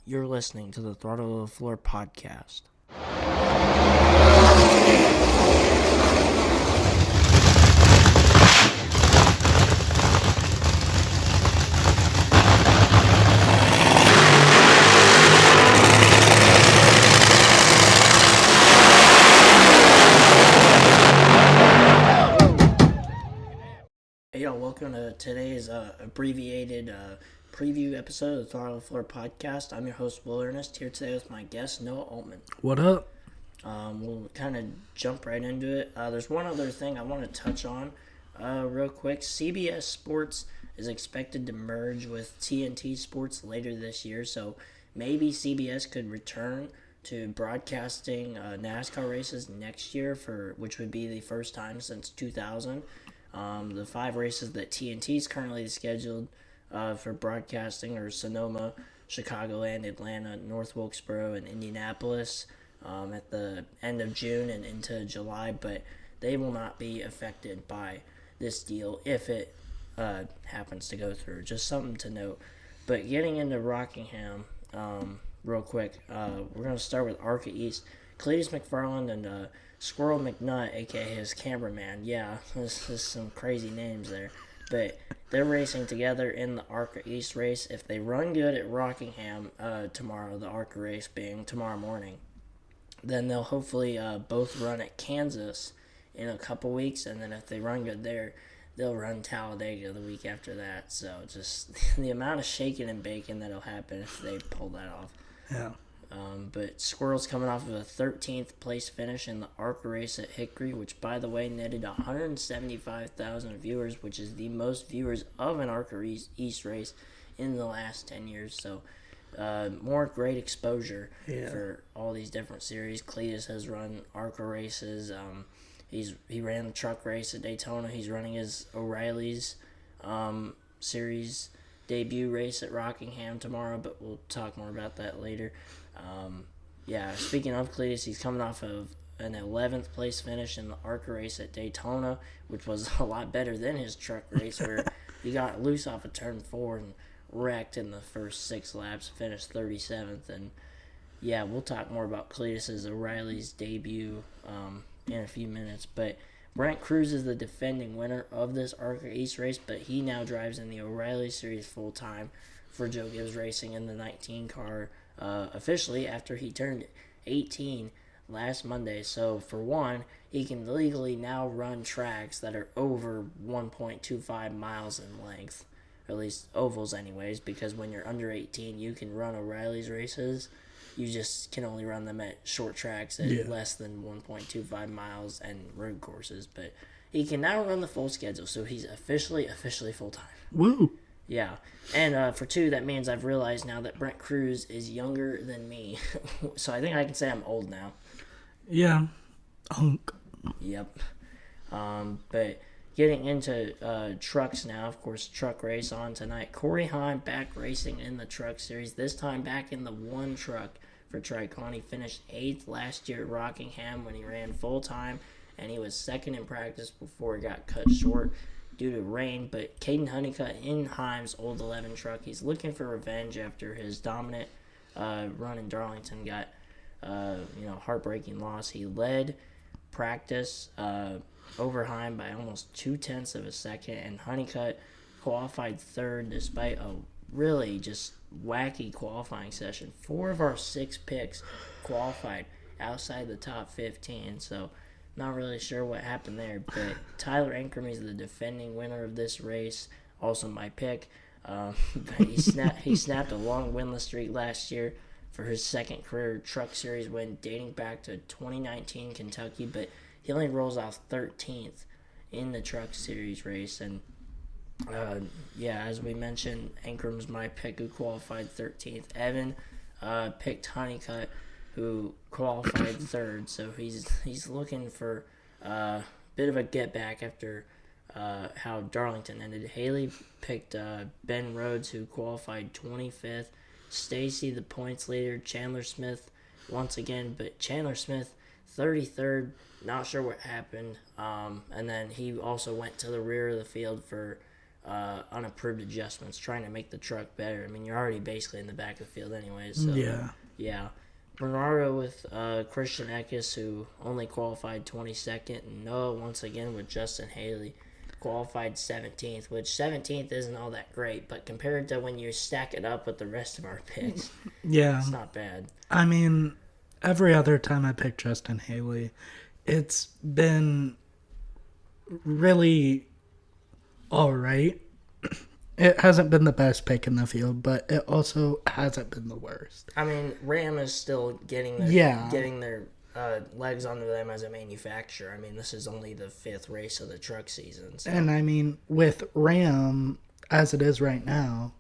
You're listening to the Throttle to the Floor podcast. Hey, y'all, welcome to today's abbreviated preview episode of the Throttle to the Floor podcast. I'm your host, Earnest, here today with my guest, Noah Altman. What up? We'll kind of jump right into it. There's one other thing I want to touch on real quick. CBS Sports is expected to merge with TNT Sports later this year, so maybe CBS could return to broadcasting NASCAR races next year, which would be the first time since 2000. The 5 races that TNT is currently scheduled for broadcasting are Sonoma, Chicagoland, Atlanta, North Wilkesboro, and Indianapolis at the end of June and into July, but they will not be affected by this deal if it happens to go through. Just something to note. But getting into Rockingham real quick, we're going to start with ARCA East. Cletus McFarland and Squirrel McNutt, a.k.a. his cameraman. Yeah, there's some crazy names there. But they're racing together in the ARCA East race. If they run good at Rockingham tomorrow, the ARCA race being tomorrow morning, then they'll hopefully both run at Kansas in a couple weeks. And then if they run good there, they'll run Talladega the week after that. So just the amount of shaking and baking that'll happen if they pull that off. Yeah. But Squirrel's coming off of a 13th place finish in the ARCA race at Hickory, which, by the way, netted 175,000 viewers, which is the most viewers of an ARCA East race in the last 10 years. So more great exposure for all these different series. Cletus has run ARCA races. He ran the truck race at Daytona. He's running his O'Reilly's series debut race at Rockingham tomorrow, but we'll talk more about that later. Speaking of Cletus, he's coming off of an 11th place finish in the ARCA race at Daytona, which was a lot better than his truck race, where he got loose off of turn 4 and wrecked in the first 6 laps, finished 37th. And yeah, we'll talk more about Cletus's O'Reilly's debut in a few minutes. But Brent Cruz is the defending winner of this ARCA East race, but he now drives in the O'Reilly Series full-time for Joe Gibbs Racing in the 19 car officially after he turned 18 last Monday. So for one, he can legally now run tracks that are over 1.25 miles in length, or at least ovals anyways, because when you're under 18, you can run O'Reilly's races. You just can only run them at short tracks at less than 1.25 miles and road courses. But he can now run the full schedule, so he's officially full-time. Woo! Yeah. And for 2, that means I've realized now that Brent Cruz is younger than me. So I think I can say I'm old now. Yeah. Hunk. Yep. But getting into trucks now, of course, truck race on tonight. Corey Heim back racing in the truck series, this time back in the 1 truck for Tricon. He finished 8th last year at Rockingham when he ran full-time, and he was 2nd in practice before he got cut short due to rain. But Caden Honeycutt in Heim's old 11 truck, he's looking for revenge after his dominant run in Darlington got heartbreaking loss. He led practice over Heim by almost 0.2 of a second, and Honeycutt qualified 3rd despite a really just wacky qualifying session. 4 of our 6 picks qualified outside the top 15, so not really sure what happened there. But Tyler Ankrum is the defending winner of this race, also my pick. But he snapped a long winless streak last year for his 2nd career Truck Series win dating back to 2019 Kentucky, but he only rolls off 13th in the Truck Series race. And as we mentioned, Ankrum's my pick, who qualified 13th. Evan picked Honeycutt, who qualified 3rd. So he's looking for a bit of a get back after how Darlington ended. Haley picked Ben Rhodes, who qualified 25th. Stacy, the points leader. Chandler Smith once again, but Chandler Smith 33rd. Not sure what happened. And then he also went to the rear of the field for unapproved adjustments, trying to make the truck better. I mean, you're already basically in the back of the field anyway. So yeah. Bernardo with Christian Eckes, who only qualified 22nd, and Noah once again with Justin Haley qualified 17th, which 17th isn't all that great, but compared to when you stack it up with the rest of our picks, it's not bad. I mean, every other time I pick Justin Haley, it's been really all right. It hasn't been the best pick in the field, but it also hasn't been the worst. I mean, Ram is still getting their legs under them as a manufacturer. I mean, this is only the 5th race of the truck season. So. And I mean, with Ram as it is right now,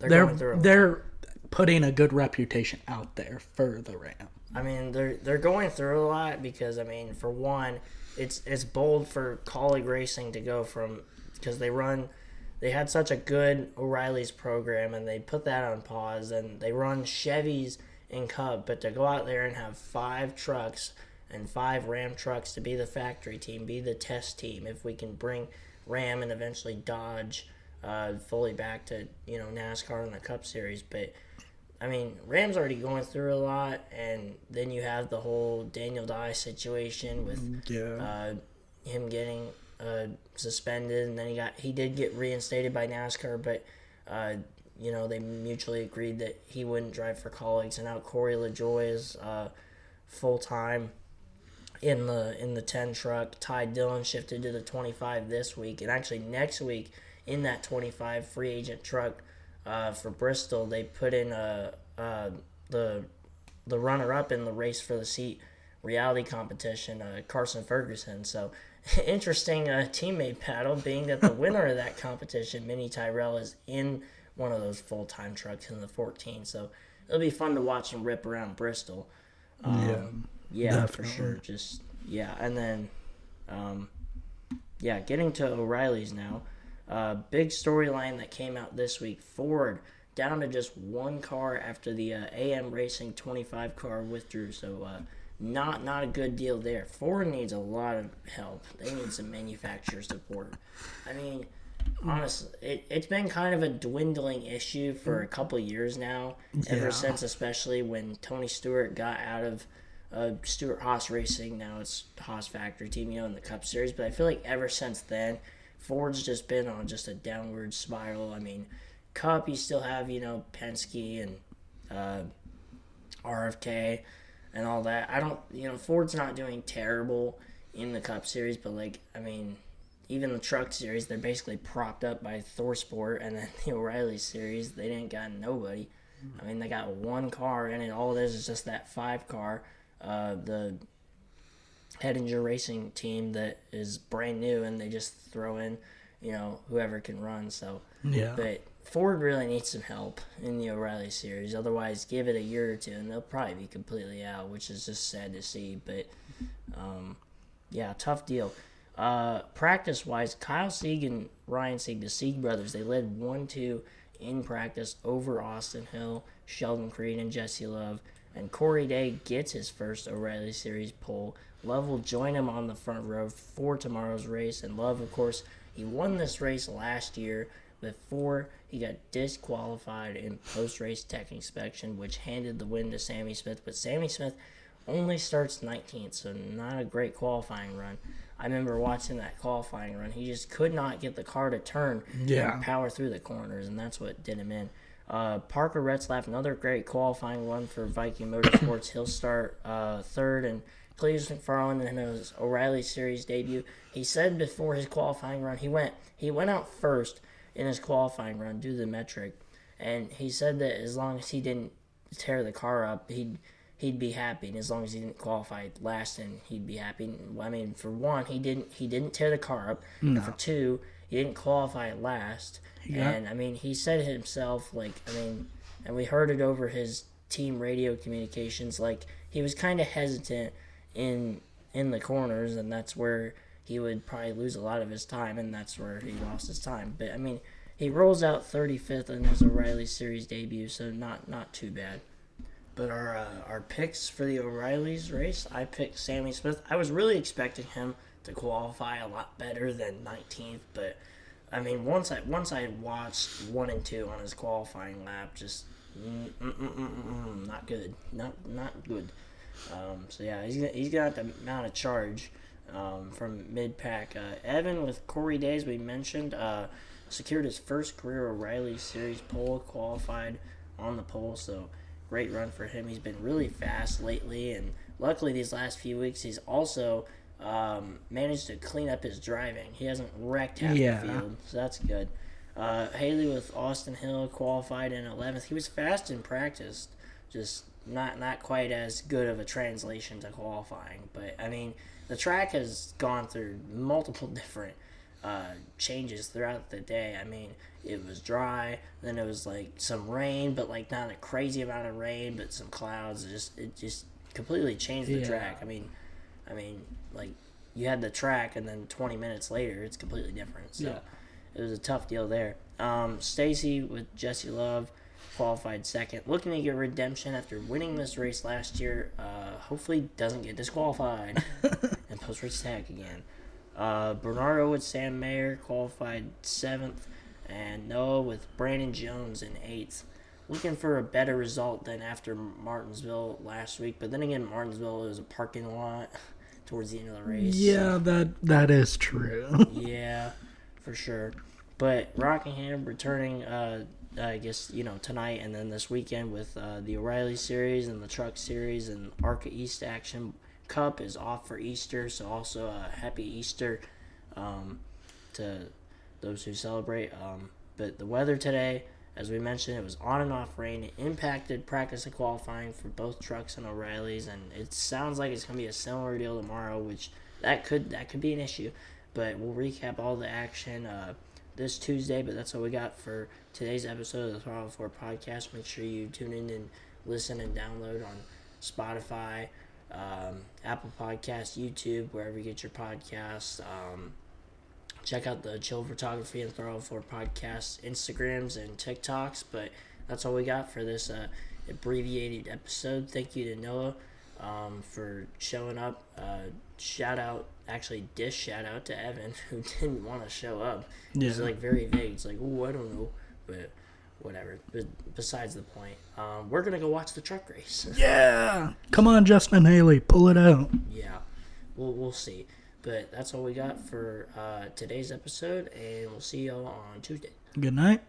they're putting a good reputation out there for the Ram. I mean, they're going through a lot because, I mean, for one, it's bold for Colleague Racing to go from, because they had such a good O'Reilly's program and they put that on pause, and they run Chevys and Cub, but to go out there and have 5 trucks and 5 Ram trucks to be the factory team, be the test team, if we can bring Ram and eventually Dodge fully back to, NASCAR and the Cup Series. But I mean, Ram's already going through a lot, and then you have the whole Daniel Dye situation with him getting suspended, and then he did get reinstated by NASCAR, but they mutually agreed that he wouldn't drive for colleagues, and now Corey LaJoie is full time in the 10 truck. Ty Dillon shifted to the 25 this week, and actually next week in that 25 free agent truck. For Bristol, they put in the runner-up in the race for the seat reality competition, Carson Ferguson. So, interesting teammate battle, being that the winner of that competition, Minnie Tyrell, is in one of those full-time trucks in the 14. So, it'll be fun to watch him rip around Bristol. Yeah, for sure. And then, getting to O'Reilly's now. Big storyline that came out this week. Ford down to just one car after the AM Racing 25 car withdrew. So not a good deal there. Ford needs a lot of help. They need some manufacturer support. I mean, honestly, it's been kind of a dwindling issue for a couple years now. Ever since, especially when Tony Stewart got out of Stewart Haas Racing. Now it's Haas Factory Team, in the Cup Series. But I feel like ever since then, Ford's just been on just a downward spiral. I mean, Cup, you still have, Penske and RFK and all that. Ford's not doing terrible in the Cup Series, but, even the Truck Series, they're basically propped up by ThorSport, and then the O'Reilly Series, they didn't got nobody. I mean, they got one car, and all it is just that 5 car, the Hettinger Racing team that is brand new, and they just throw in, whoever can run. So, but Ford really needs some help in the O'Reilly Series. Otherwise, give it a year or two, and they'll probably be completely out, which is just sad to see. But, tough deal. Practice-wise, Kyle Sieg and Ryan Sieg, the Sieg brothers, they led 1-2 in practice over Austin Hill, Sheldon Creed, and Jesse Love. And Corey Day gets his first O'Reilly Series pole. Love will join him on the front row for tomorrow's race. And Love, of course, he won this race last year before he got disqualified in post-race tech inspection, which handed the win to Sammy Smith. But Sammy Smith only starts 19th, so not a great qualifying run. I remember watching that qualifying run. He just could not get the car to turn and power through the corners, and that's what did him in. Parker Retzlaff, another great qualifying run for Viking Motorsports. He'll start third, and Cleves McFarland in his O'Reilly Series debut. He said before his qualifying run, he went out first in his qualifying run due to the metric, and he said that as long as he didn't tear the car up, he'd be happy, and as long as he didn't qualify last, and he'd be happy. I mean, for one, he didn't tear the car up, and for two, he didn't qualify last. And I mean, he said himself, and we heard it over his team radio communications, he was kind of hesitant in the corners, and that's where he would probably lose a lot of his time, and that's where he lost his time. But I mean, he rolls out 35th in his O'Reilly Series debut, so not too bad. But our picks for the O'Reilly's race, I picked Sammy Smith. I was really expecting him to qualify a lot better than 19th. But I mean, once I watched 1 and 2 on his qualifying lap, just not good, not good. So yeah, he's got the amount of charge from mid-pack. Evan with Corey Days, we mentioned, secured his first career O'Reilly Series pole, qualified on the pole, so great run for him. He's been really fast lately, and luckily these last few weeks he's also managed to clean up his driving. He hasn't wrecked half the field, so that's good. Haley with Austin Hill qualified in 11th. He was fast in practice, just not quite as good of a translation to qualifying. But, I mean, the track has gone through multiple different changes throughout the day. I mean, it was dry, then it was like some rain, but like not a crazy amount of rain, but some clouds. It just completely changed the track. I mean, like you had the track, and then 20 minutes later, it's completely different. So it was a tough deal there. Stacy with Jesse Love qualified second, looking to get redemption after winning this race last year. Hopefully, doesn't get disqualified and post-race tag again. Bernardo with Sam Mayer qualified 7th, and Noah with Brandon Jones in 8th. Looking for a better result than after Martinsville last week, but then again, Martinsville was a parking lot towards the end of the race. Yeah, that is true. Yeah, for sure. But Rockingham returning, I guess, tonight and then this weekend with the O'Reilly Series and the Truck Series and ARCA East action. Cup is off for Easter, so also a happy Easter to those who celebrate. But the weather today, as we mentioned, it was on and off rain. It impacted practice and qualifying for both trucks and O'Reilly's, and it sounds like it's going to be a similar deal tomorrow, which that could be an issue. But we'll recap all the action this Tuesday, but that's all we got for today's episode of the Throttle 4 podcast. Make sure you tune in and listen and download on Spotify, Apple Podcasts, YouTube, wherever you get your podcasts. Check out the Chill Photography and Throttle 4 podcasts, Instagrams, and TikToks. But that's all we got for this abbreviated episode. Thank you to Noah for showing up. Shout out to Evan, who didn't want to show up. Yeah. It's very vague. It's like, oh, I don't know. But whatever. But besides the point, we're going to go watch the truck race. Yeah. Come on, Justin Haley. Pull it out. Yeah. We'll see. But that's all we got for today's episode, and we'll see y'all on Tuesday. Good night.